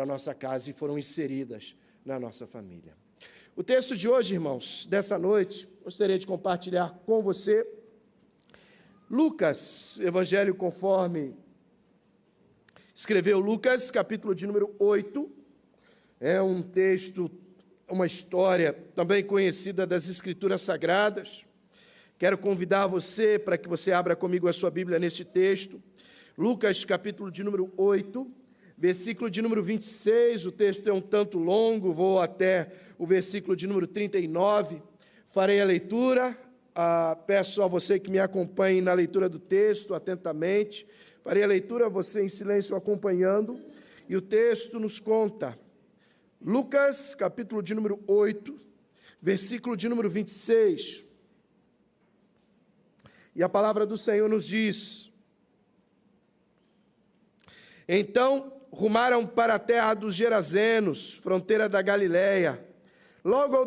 para a nossa casa e foram inseridas na nossa família. O texto de hoje, irmãos, dessa noite, gostaria de compartilhar com você Lucas, Evangelho conforme escreveu Lucas, capítulo de número 8. É um texto, uma história também conhecida das Escrituras Sagradas. Quero convidar você para que você abra comigo a sua Bíblia neste texto. Lucas, capítulo de número 8, versículo de número 26. O texto é um tanto longo, vou até o versículo de número 39. Farei a leitura. Peço a você que me acompanhe na leitura do texto atentamente. Farei a leitura, você em silêncio acompanhando. E o texto nos conta, Lucas, capítulo de número 8, versículo de número 26. E a palavra do Senhor nos diz: Então rumaram para a terra dos Gerazenos, fronteira da Galiléia. Logo ao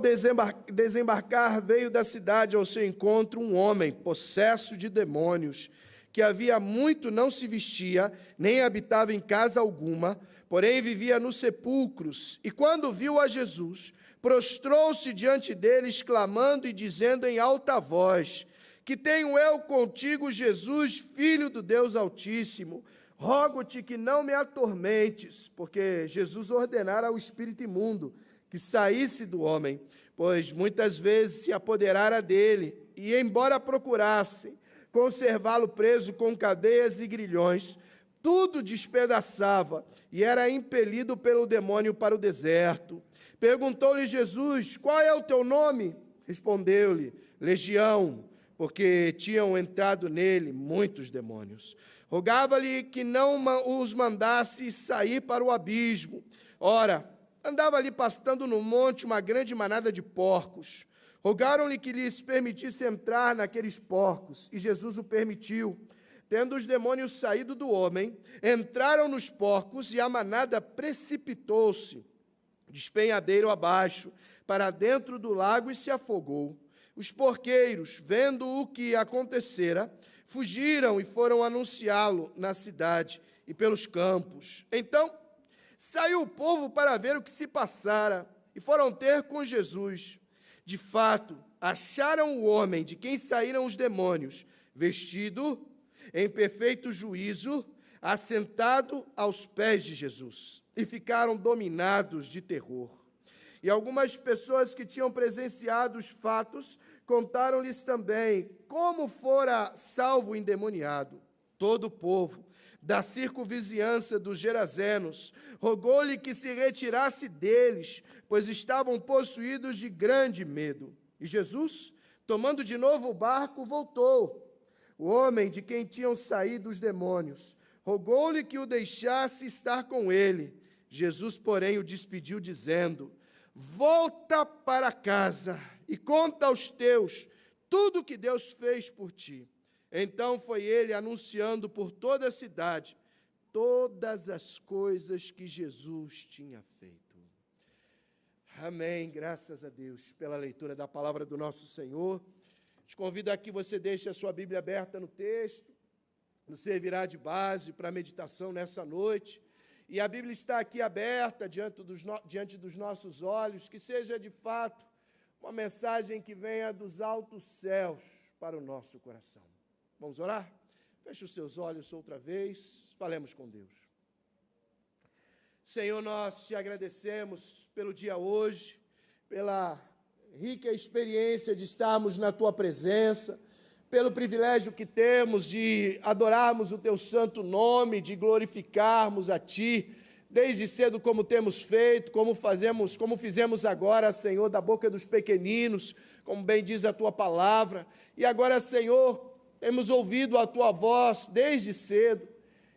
desembarcar, veio da cidade ao seu encontro um homem, possesso de demônios, que havia muito não se vestia, nem habitava em casa alguma, porém vivia nos sepulcros. E quando viu a Jesus, prostrou-se diante dele, exclamando e dizendo em alta voz: Que tenho eu contigo, Jesus, Filho do Deus Altíssimo? Rogo-te que não me atormentes, porque Jesus ordenara ao espírito imundo que saísse do homem, pois muitas vezes se apoderara dele, e embora procurassem conservá-lo preso com cadeias e grilhões, tudo despedaçava, e era impelido pelo demônio para o deserto. Perguntou-lhe Jesus: Qual é o teu nome? Respondeu-lhe: Legião, porque tinham entrado nele muitos demônios. Rogava-lhe que não os mandasse sair para o abismo. Ora, andava ali pastando no monte uma grande manada de porcos. Rogaram-lhe que lhes permitisse entrar naqueles porcos, e Jesus o permitiu. Tendo os demônios saído do homem, entraram nos porcos, e a manada precipitou-se, despenhadeiro abaixo, para dentro do lago e se afogou. Os porqueiros, vendo o que acontecera, fugiram e foram anunciá-lo na cidade e pelos campos. Então, saiu o povo para ver o que se passara, e foram ter com Jesus. De fato, acharam o homem de quem saíram os demônios, vestido em perfeito juízo, assentado aos pés de Jesus, e ficaram dominados de terror. E algumas pessoas que tinham presenciado os fatos contaram-lhes também como fora salvo o endemoniado. Todo o povo da circunvizinhança dos Gerazenos rogou-lhe que se retirasse deles, pois estavam possuídos de grande medo. E Jesus, tomando de novo o barco, voltou. O homem de quem tinham saído os demônios rogou-lhe que o deixasse estar com ele. Jesus, porém, o despediu, dizendo: Volta para casa e conta aos teus tudo o que Deus fez por ti. Então foi ele anunciando por toda a cidade todas as coisas que Jesus tinha feito. Amém, graças a Deus pela leitura da palavra do nosso Senhor. Te convido a que você deixe a sua Bíblia aberta no texto, nos servirá de base para a meditação nessa noite. E a Bíblia está aqui aberta diante dos nossos olhos, que seja de fato uma mensagem que venha dos altos céus para o nosso coração. Vamos orar? Feche os seus olhos outra vez, falemos com Deus. Senhor, nós te agradecemos pelo dia hoje, pela rica experiência de estarmos na tua presença, pelo privilégio que temos de adorarmos o teu santo nome, de glorificarmos a ti, desde cedo como temos feito, como fizemos agora, Senhor, da boca dos pequeninos, como bem diz a tua palavra. E agora, Senhor, temos ouvido a tua voz desde cedo,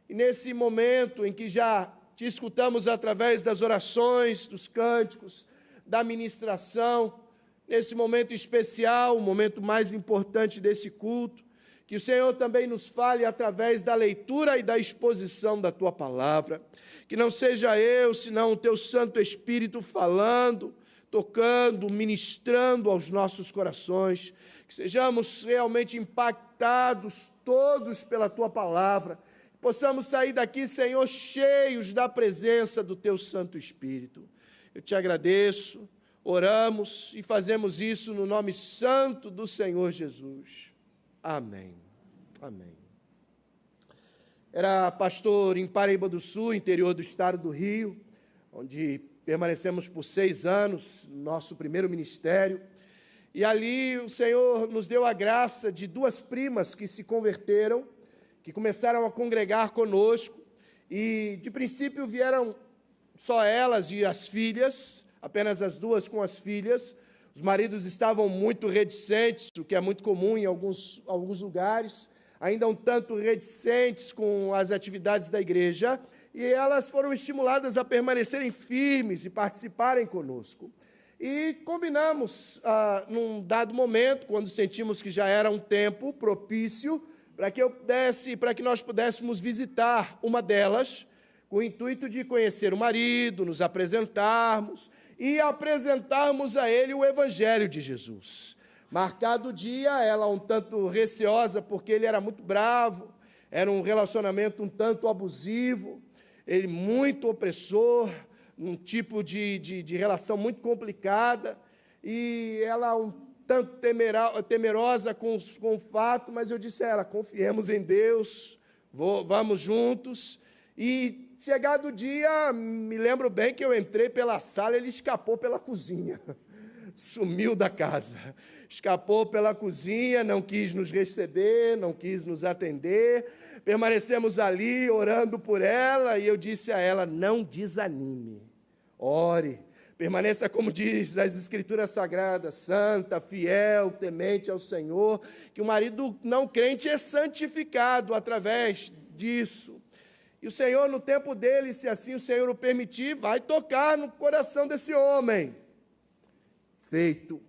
e nesse momento em que já te escutamos através das orações, dos cânticos, da ministração, nesse momento especial, o momento mais importante desse culto, que o Senhor também nos fale através da leitura e da exposição da tua palavra, que não seja eu, senão o teu Santo Espírito falando, tocando, ministrando aos nossos corações, que sejamos realmente impactados todos pela tua palavra, possamos sair daqui, Senhor, cheios da presença do Teu Santo Espírito. Eu te agradeço, oramos e fazemos isso no nome santo do Senhor Jesus. Amém. Amém. Era pastor em Paraíba do Sul, interior do estado do Rio, onde permanecemos por 6 anos, nosso primeiro ministério. E ali o Senhor nos deu a graça de 2 primas que se converteram, que começaram a congregar conosco. E, de princípio, vieram só elas e as filhas, apenas as 2 com as filhas. Os maridos estavam muito reticentes, o que é muito comum em alguns lugares, ainda um tanto reticentes com as atividades da igreja, e elas foram estimuladas a permanecerem firmes e participarem conosco. E combinamos, num dado momento, quando sentimos que já era um tempo propício, para que nós pudéssemos visitar uma delas, com o intuito de conhecer o marido, nos apresentarmos e apresentarmos a ele o Evangelho de Jesus. Marcado o dia, ela um tanto receosa, porque ele era muito bravo, era um relacionamento um tanto abusivo, ele muito opressor, um tipo de relação muito complicada, e ela um tanto temerosa com o fato, mas eu disse a ela, confiemos em Deus, vamos juntos. E chegado o dia, me lembro bem que eu entrei pela sala, ele escapou pela cozinha, sumiu da casa, escapou pela cozinha, não quis nos receber, não quis nos atender. Permanecemos ali orando por ela, e eu disse a ela, não desanime, ore, permaneça como diz as Escrituras Sagradas, santa, fiel, temente ao Senhor, que o marido não crente é santificado através disso. E o Senhor, no tempo dele, se assim o Senhor o permitir, vai tocar no coração desse homem. Feito.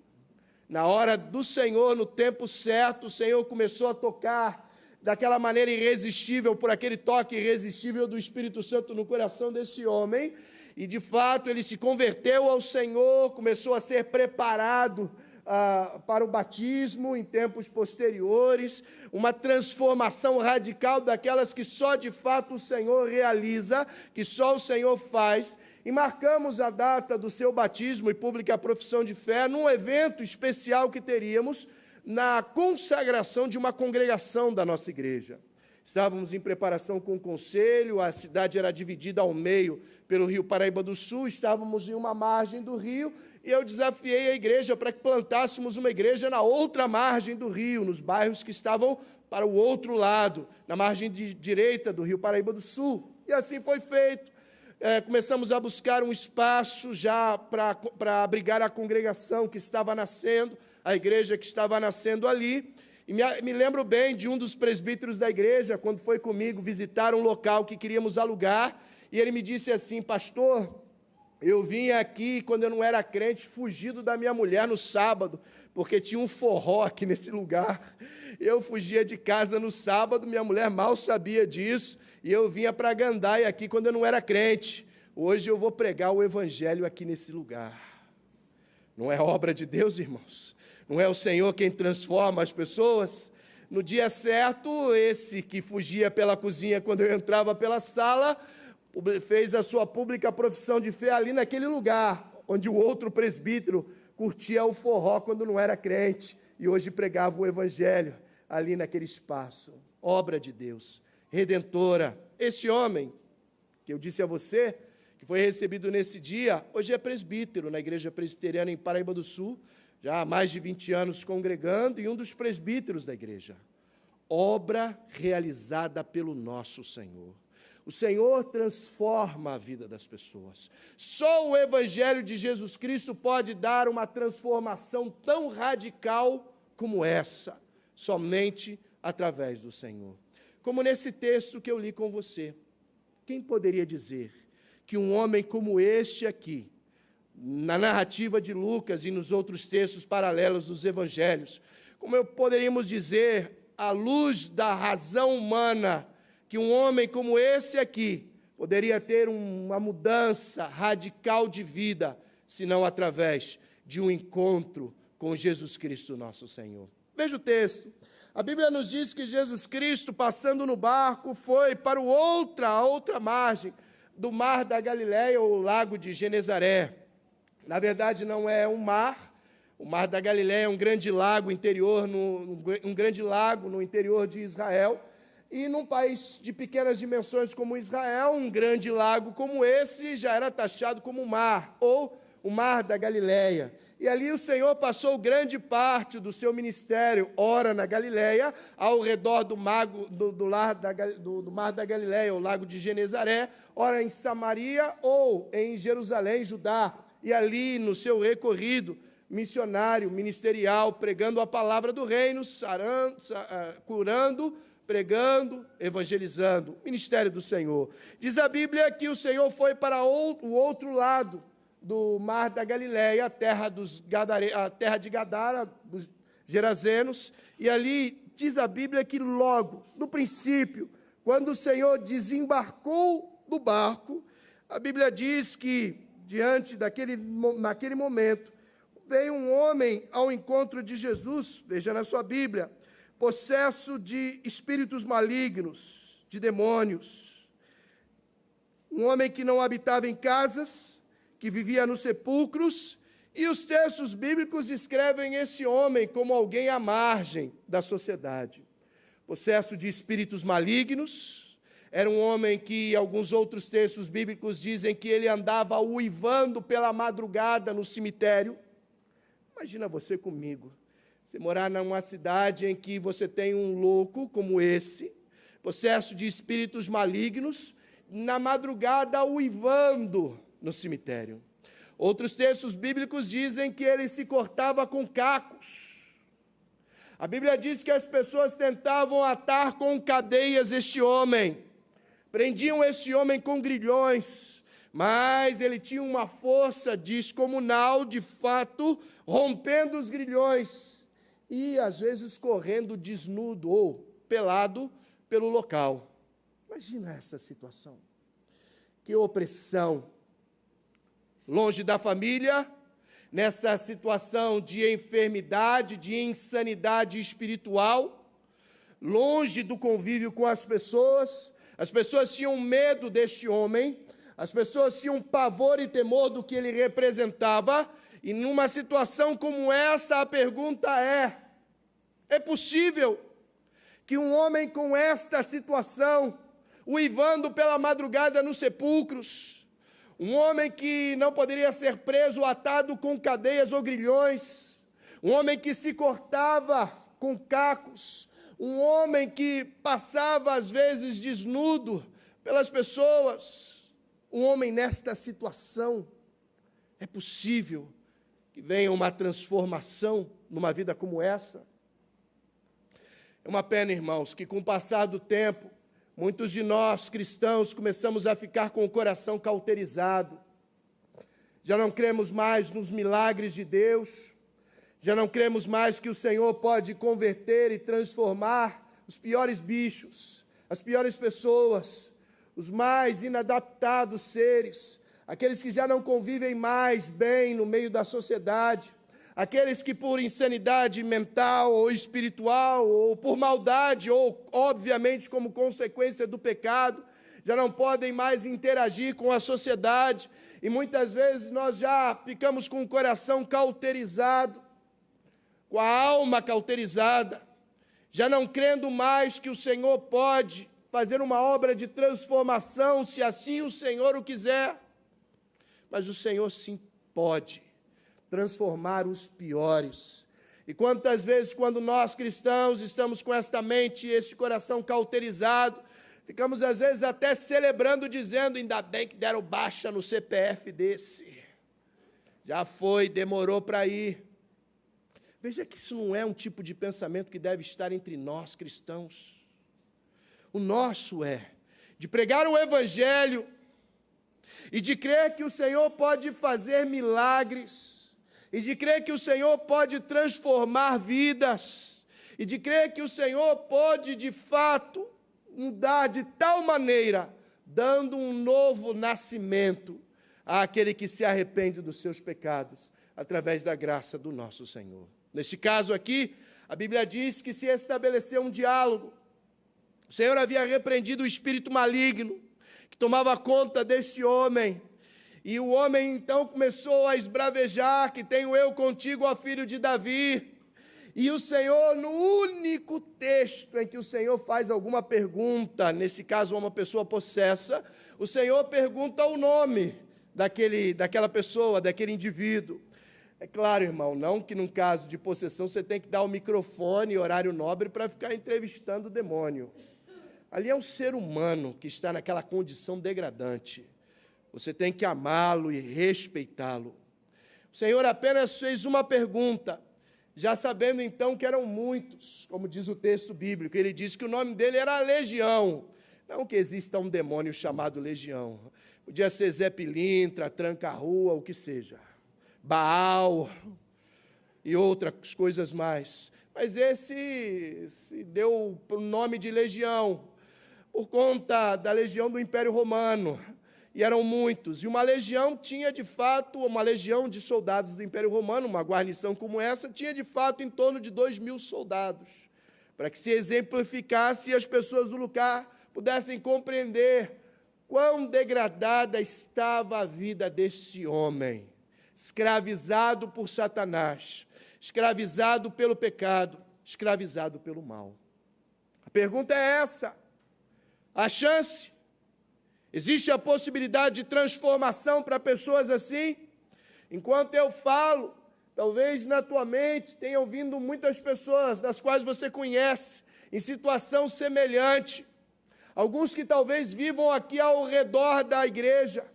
Na hora do Senhor, no tempo certo, o Senhor começou a tocar daquela maneira irresistível, por aquele toque irresistível do Espírito Santo no coração desse homem, e de fato ele se converteu ao Senhor, começou a ser preparado para o batismo em tempos posteriores, uma transformação radical daquelas que só de fato o Senhor realiza, que só o Senhor faz, e marcamos a data do seu batismo e pública profissão de fé num evento especial que teríamos na consagração de uma congregação da nossa igreja. Estávamos em preparação com o conselho, a cidade era dividida ao meio pelo rio Paraíba do Sul, estávamos em uma margem do rio, e eu desafiei a igreja para que plantássemos uma igreja na outra margem do rio, nos bairros que estavam para o outro lado, na margem direita do rio Paraíba do Sul. E assim foi feito. Começamos a buscar um espaço já para abrigar a congregação que estava nascendo, a igreja que estava nascendo ali. E me lembro bem de um dos presbíteros da igreja, quando foi comigo visitar um local que queríamos alugar, e ele me disse assim, pastor, eu vim aqui, quando eu não era crente, fugido da minha mulher no sábado, porque tinha um forró aqui nesse lugar. Eu fugia de casa no sábado, minha mulher mal sabia disso, e eu vinha para Gandaia aqui quando eu não era crente. Hoje eu vou pregar o Evangelho aqui nesse lugar. Não é obra de Deus, irmãos? Não é o Senhor quem transforma as pessoas? No dia certo, esse que fugia pela cozinha quando eu entrava pela sala, fez a sua pública profissão de fé ali naquele lugar, onde o outro presbítero curtia o forró quando não era crente, e hoje pregava o Evangelho ali naquele espaço. Obra de Deus, redentora. Esse homem, que eu disse a você, que foi recebido nesse dia, hoje é presbítero na Igreja Presbiteriana em Paraíba do Sul, já há mais de 20 anos congregando, e um dos presbíteros da igreja. Obra realizada pelo nosso Senhor. O Senhor transforma a vida das pessoas. Só o Evangelho de Jesus Cristo pode dar uma transformação tão radical como essa, somente através do Senhor. Como nesse texto que eu li com você. Quem poderia dizer que um homem como este aqui, na narrativa de Lucas e nos outros textos paralelos dos evangelhos, como poderíamos dizer, à luz da razão humana, que um homem como esse aqui poderia ter uma mudança radical de vida, senão através de um encontro com Jesus Cristo nosso Senhor. Veja o texto. A Bíblia nos diz que Jesus Cristo, passando no barco, foi para a outra margem do mar da Galileia, ou lago de Genezaré. Na verdade, não é um mar. O mar da Galileia é um grande lago no interior de Israel. E num país de pequenas dimensões como Israel, um grande lago como esse já era taxado como mar, ou o mar da Galileia. E ali o Senhor passou grande parte do seu ministério, ora na Galileia, ao redor do mar da Galileia, o lago de Genezaré, ora em Samaria ou em Jerusalém, Judá. E ali no seu recorrido missionário, ministerial, pregando a palavra do reino, curando, pregando, evangelizando, ministério do Senhor. Diz a Bíblia que o Senhor foi para o outro lado do mar da Galileia, a terra de Gadara, dos Gerazenos, e ali diz a Bíblia que logo, no princípio, quando o Senhor desembarcou do barco, a Bíblia diz que, naquele momento, veio um homem ao encontro de Jesus, veja na sua Bíblia, possesso de espíritos malignos, de demônios. Um homem que não habitava em casas, que vivia nos sepulcros, e os textos bíblicos descrevem esse homem como alguém à margem da sociedade. Possesso de espíritos malignos, era um homem que alguns outros textos bíblicos dizem que ele andava uivando pela madrugada no cemitério. Imagina você comigo, você morar numa cidade em que você tem um louco como esse, possesso de espíritos malignos, na madrugada uivando no cemitério. Outros textos bíblicos dizem que ele se cortava com cacos. A Bíblia diz que as pessoas tentavam atar com cadeias este homem, prendiam este homem com grilhões, mas ele tinha uma força descomunal, de fato, rompendo os grilhões e, às vezes, correndo desnudo ou pelado pelo local. Imagina essa situação. Que opressão. Longe da família, nessa situação de enfermidade, de insanidade espiritual, longe do convívio com as pessoas tinham medo deste homem, as pessoas tinham pavor e temor do que ele representava, e numa situação como essa, a pergunta é possível que um homem com esta situação, uivando pela madrugada nos sepulcros, um homem que não poderia ser preso ou atado com cadeias ou grilhões, um homem que se cortava com cacos, um homem que passava às vezes desnudo pelas pessoas, um homem nesta situação, é possível que venha uma transformação numa vida como essa? É uma pena, irmãos, que com o passar do tempo, muitos de nós, cristãos, começamos a ficar com o coração cauterizado. Já não cremos mais nos milagres de Deus, já não cremos mais que o Senhor pode converter e transformar os piores bichos, as piores pessoas, os mais inadaptados seres, aqueles que já não convivem mais bem no meio da sociedade, aqueles que por insanidade mental ou espiritual, ou por maldade, ou obviamente como consequência do pecado, já não podem mais interagir com a sociedade, e muitas vezes nós já ficamos com o coração cauterizado, com a alma cauterizada, já não crendo mais que o Senhor pode fazer uma obra de transformação, se assim o Senhor o quiser. Mas o Senhor sim pode transformar os piores. E quantas vezes, quando nós cristãos estamos com esta mente e este coração cauterizado, ficamos às vezes até celebrando, dizendo, ainda bem que deram baixa no CPF desse. Já foi, demorou para ir. Veja que isso não é um tipo de pensamento que deve estar entre nós cristãos. O nosso é de pregar o Evangelho e de crer que o Senhor pode fazer milagres, e de crer que o Senhor pode transformar vidas, e de crer que o Senhor pode, de fato, mudar de tal maneira, dando um novo nascimento àquele que se arrepende dos seus pecados, através da graça do nosso Senhor. Neste caso aqui, A Bíblia diz que se estabeleceu um diálogo. O Senhor havia repreendido o espírito maligno que tomava conta desse homem. E o homem então começou a esbravejar: que tenho eu contigo, ó filho de Davi. E o Senhor, no único texto em que o Senhor faz alguma pergunta, nesse caso uma pessoa possessa, o Senhor pergunta o nome daquela pessoa, daquele indivíduo. É claro, irmão, não que num caso de possessão você tem que dar o microfone e horário nobre para ficar entrevistando o demônio. Ali é um ser humano que está naquela condição degradante. Você tem que amá-lo e respeitá-lo. O Senhor apenas fez uma pergunta, já sabendo então que eram muitos, como diz o texto bíblico. Ele disse que o nome dele era Legião. Não que exista um demônio chamado Legião. Podia ser Zé Pilintra, Tranca-Rua, o que seja. Baal e outras coisas mais. Mas esse se deu o nome de Legião por conta da legião do Império Romano. E eram muitos. E uma legião tinha, de fato, uma legião de soldados do Império Romano, uma guarnição como essa, tinha, de fato, em torno de 2.000 soldados. Para que se exemplificasse e as pessoas do lugar pudessem compreender quão degradada estava a vida desse homem, escravizado por Satanás, escravizado pelo pecado, escravizado pelo mal. A pergunta é essa: a chance? Existe a possibilidade de transformação para pessoas assim? Enquanto eu falo, talvez na tua mente tenha ouvido muitas pessoas das quais você conhece, em situação semelhante. Alguns que talvez vivam aqui ao redor da igreja,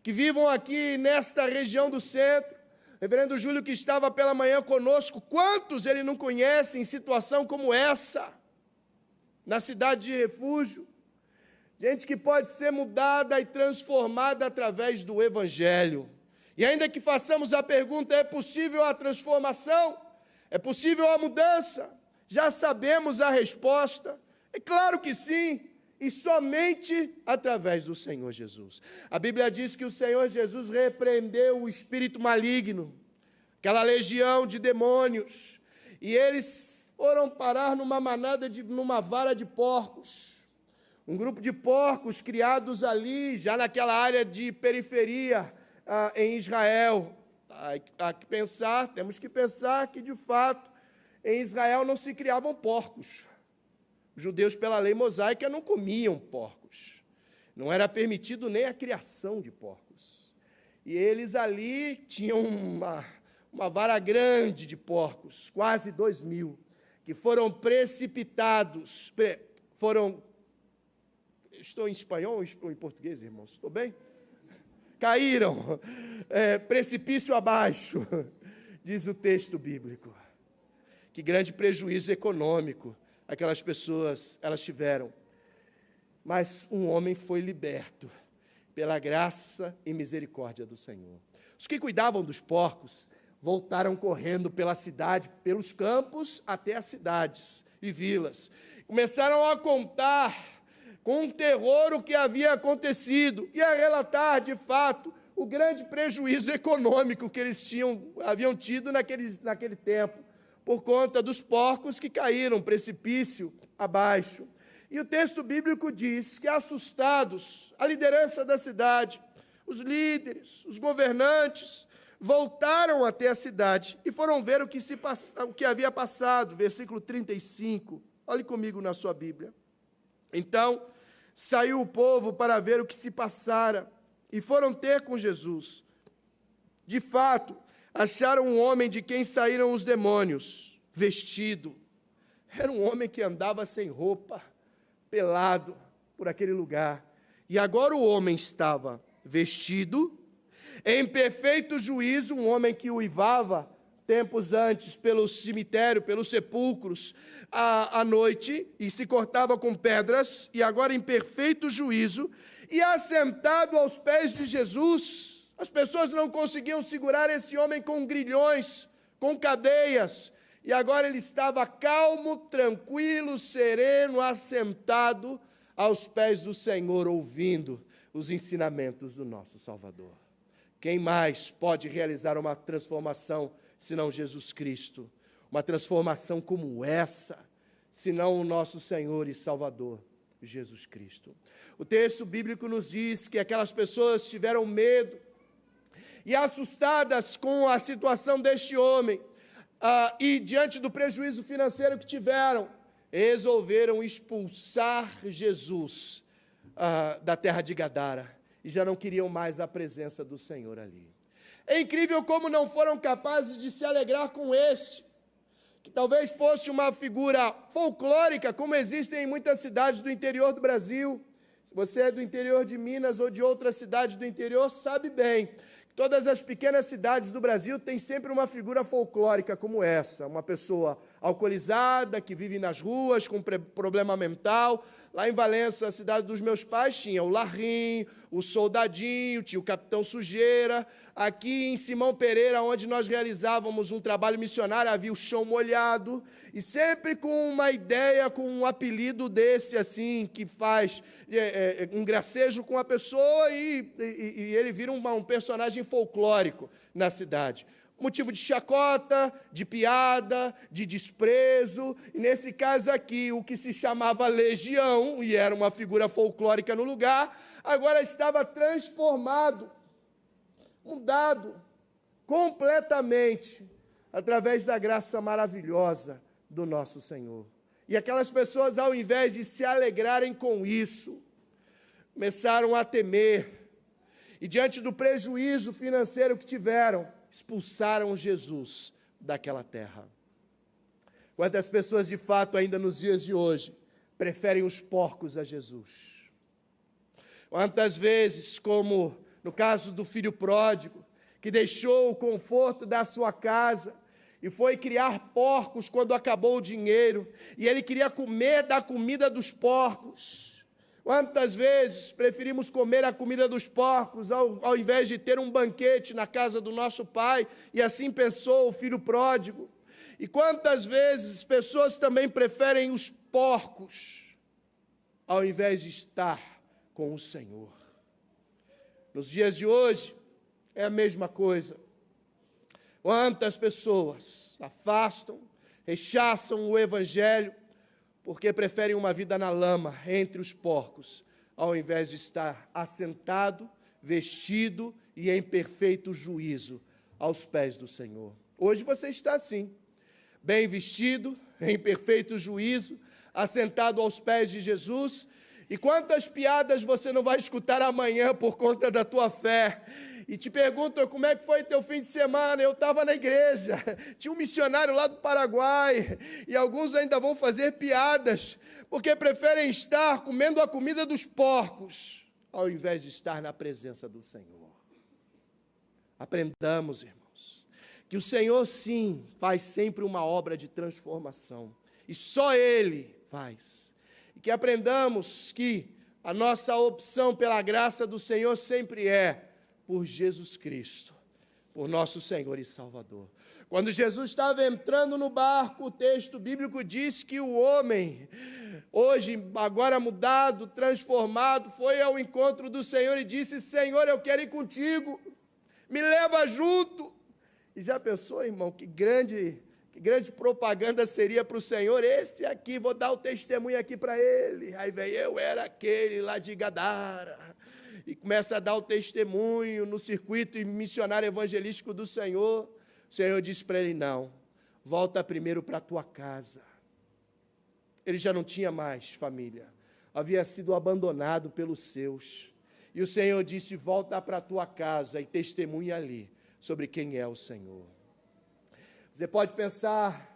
que vivam aqui nesta região do centro. Reverendo Júlio, que estava pela manhã conosco, quantos ele não conhece em situação como essa, na cidade de Refúgio? Gente que pode ser mudada e transformada através do Evangelho. E ainda que façamos a pergunta: é possível a transformação? É possível a mudança? Já sabemos a resposta. É claro que sim, e somente através do Senhor Jesus. A Bíblia diz que o Senhor Jesus repreendeu o espírito maligno, aquela legião de demônios, e eles foram parar numa vara de porcos. Um grupo de porcos criados ali, já naquela área de periferia em Israel. Temos que pensar que, de fato, em Israel não se criavam porcos. Os judeus, pela lei mosaica, não comiam porcos. Não era permitido nem a criação de porcos. E eles ali tinham uma vara grande de porcos, quase 2.000, que foram precipitados, Estou em espanhol ou em português, irmãos? Estou bem? Caíram, precipício abaixo, diz o texto bíblico. Que grande prejuízo econômico aquelas pessoas elas tiveram. Mas um homem foi liberto pela graça e misericórdia do Senhor. Os que cuidavam dos porcos voltaram correndo pela cidade, pelos campos até as cidades e vilas. Começaram a contar com terror o que havia acontecido e a relatar, de fato, o grande prejuízo econômico que eles haviam tido naquele tempo, por conta dos porcos que caíram precipício abaixo. E o texto bíblico diz que, assustados, a liderança da cidade, os líderes, os governantes, voltaram até a cidade e foram ver o que havia passado. Versículo 35, olhe comigo na sua Bíblia. Então, saiu o povo para ver o que se passara e foram ter com Jesus. De fato, acharam um homem de quem saíram os demônios, vestido. Era um homem que andava sem roupa, pelado por aquele lugar. E agora o homem estava vestido, em perfeito juízo, um homem que uivava tempos antes pelo cemitério, pelos sepulcros, à noite, e se cortava com pedras, e agora em perfeito juízo, e assentado aos pés de Jesus. As pessoas não conseguiam segurar esse homem com grilhões, com cadeias, e agora ele estava calmo, tranquilo, sereno, assentado aos pés do Senhor, ouvindo os ensinamentos do nosso Salvador. Quem mais pode realizar uma transformação senão Jesus Cristo? uma transformação como essa, senão o nosso Senhor e Salvador, Jesus Cristo. O texto bíblico nos diz que aquelas pessoas tiveram medo e assustadas com a situação deste homem, e diante do prejuízo financeiro que tiveram, resolveram expulsar Jesus da terra de Gadara, e já não queriam mais a presença do Senhor ali. É incrível como não foram capazes de se alegrar com este, que talvez fosse uma figura folclórica, como existem em muitas cidades do interior do Brasil. Se você é do interior de Minas ou de outra cidade do interior, sabe bem que todas as pequenas cidades do Brasil têm sempre uma figura folclórica como essa, uma pessoa alcoolizada, que vive nas ruas, com problema mental. Lá em Valença, a cidade dos meus pais, tinha o Larrim, o Soldadinho, tinha o Capitão Sujeira. Aqui em Simão Pereira, onde nós realizávamos um trabalho missionário, havia o Chão Molhado. E sempre com uma ideia, com um apelido desse, assim, que faz um gracejo com a pessoa e ele vira um personagem folclórico na cidade. Motivo de chacota, de piada, de desprezo. E nesse caso aqui, o que se chamava Legião, e era uma figura folclórica no lugar, agora estava transformado, mudado completamente, através da graça maravilhosa do nosso Senhor. E aquelas pessoas, ao invés de se alegrarem com isso, começaram a temer. E diante do prejuízo financeiro que tiveram, expulsaram Jesus daquela terra. Quantas pessoas, de fato, ainda nos dias de hoje, preferem os porcos a Jesus? Quantas vezes, como no caso do filho pródigo, que deixou o conforto da sua casa e foi criar porcos quando acabou o dinheiro, e ele queria comer da comida dos porcos. Quantas vezes preferimos comer a comida dos porcos ao invés de ter um banquete na casa do nosso pai, e assim pensou o filho pródigo. E quantas vezes pessoas também preferem os porcos ao invés de estar com o Senhor. Nos dias de hoje é a mesma coisa. Quantas pessoas afastam, rechaçam o Evangelho, porque preferem uma vida na lama, entre os porcos, ao invés de estar assentado, vestido e em perfeito juízo aos pés do Senhor. Hoje você está assim, bem vestido, em perfeito juízo, assentado aos pés de Jesus. E quantas piadas você não vai escutar amanhã por conta da tua fé? E te perguntam, como é que foi teu fim de semana? Eu estava na igreja, tinha um missionário lá do Paraguai, e alguns ainda vão fazer piadas, porque preferem estar comendo a comida dos porcos, ao invés de estar na presença do Senhor. Aprendamos, irmãos, que o Senhor, sim, faz sempre uma obra de transformação, e só Ele faz. E que aprendamos que a nossa opção pela graça do Senhor sempre é por Jesus Cristo, por nosso Senhor e Salvador. Quando Jesus estava entrando no barco, o texto bíblico diz que o homem, hoje, agora mudado, transformado, foi ao encontro do Senhor e disse: Senhor, eu quero ir contigo, me leva junto. E já pensou, irmão, que grande propaganda seria para o Senhor? Esse aqui, vou dar o testemunho aqui para ele. Aí vem, eu era aquele lá de Gadara. E começa a dar o testemunho no circuito missionário evangelístico do Senhor. O Senhor disse para ele: não, volta primeiro para a tua casa. Ele já não tinha mais família, havia sido abandonado pelos seus. E o Senhor disse: volta para a tua casa e testemunha ali sobre quem é o Senhor. Você pode pensar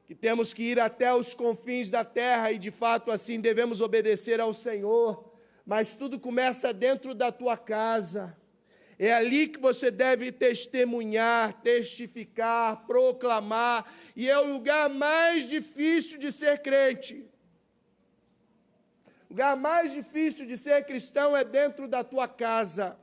que temos que ir até os confins da terra, e de fato assim devemos obedecer ao Senhor, mas tudo começa dentro da tua casa. É ali que você deve testemunhar, testificar, proclamar, e é o lugar mais difícil de ser crente. O lugar mais difícil de ser cristão é dentro da tua casa,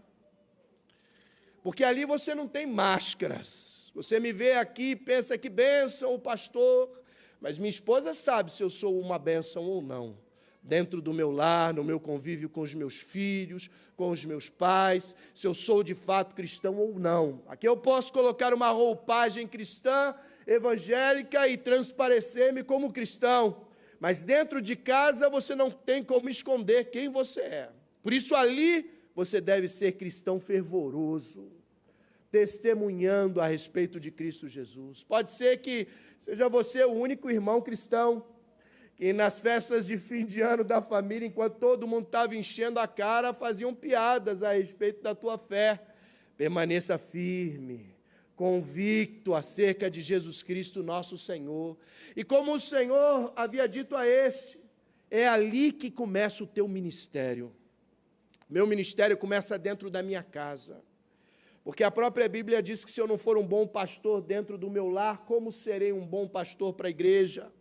porque ali você não tem máscaras. Você me vê aqui e pensa que bênção o pastor, mas minha esposa sabe se eu sou uma bênção ou não. Dentro do meu lar, no meu convívio com os meus filhos, com os meus pais, se eu sou de fato cristão ou não. Aqui eu posso colocar uma roupagem cristã, evangélica e transparecer-me como cristão. Mas dentro de casa você não tem como esconder quem você é. Por isso ali você deve ser cristão fervoroso, testemunhando a respeito de Cristo Jesus. Pode ser que seja você o único irmão cristão, que nas festas de fim de ano da família, enquanto todo mundo estava enchendo a cara, faziam piadas a respeito da tua fé. Permaneça firme, convicto acerca de Jesus Cristo, nosso Senhor. E como o Senhor havia dito a este, é ali que começa o teu ministério. Meu ministério começa dentro da minha casa. Porque a própria Bíblia diz que se eu não for um bom pastor dentro do meu lar, como serei um bom pastor para a igreja?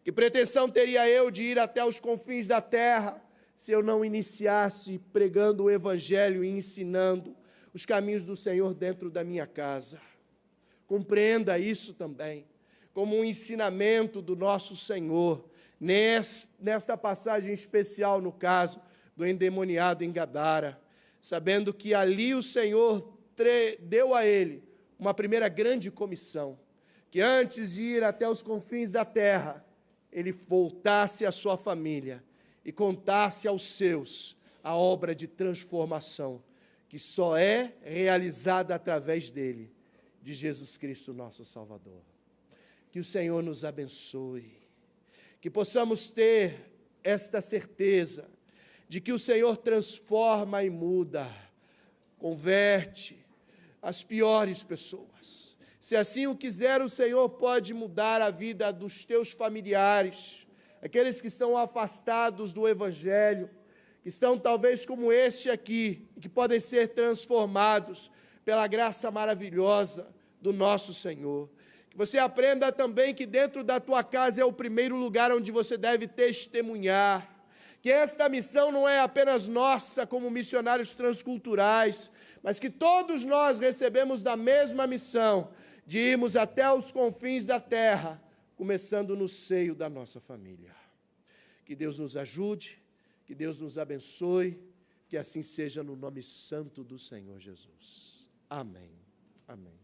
Que pretensão teria eu de ir até os confins da terra, se eu não iniciasse pregando o Evangelho e ensinando os caminhos do Senhor dentro da minha casa? Compreenda isso também, como um ensinamento do nosso Senhor, nesta passagem especial, no caso do endemoniado em Gadara, sabendo que ali o Senhor deu a ele uma primeira grande comissão, que antes de ir até os confins da terra, ele voltasse à sua família e contasse aos seus a obra de transformação, que só é realizada através dele, de Jesus Cristo, nosso Salvador. Que o Senhor nos abençoe, que possamos ter esta certeza de que o Senhor transforma e muda, converte as piores pessoas. Se assim o quiser, o Senhor pode mudar a vida dos teus familiares, aqueles que estão afastados do Evangelho, que estão talvez como este aqui, que podem ser transformados pela graça maravilhosa do nosso Senhor. Que você aprenda também que dentro da tua casa é o primeiro lugar onde você deve testemunhar, que esta missão não é apenas nossa como missionários transculturais, mas que todos nós recebemos da mesma missão, de irmos até os confins da terra, começando no seio da nossa família. Que Deus nos ajude, que Deus nos abençoe, que assim seja no nome santo do Senhor Jesus. Amém. Amém.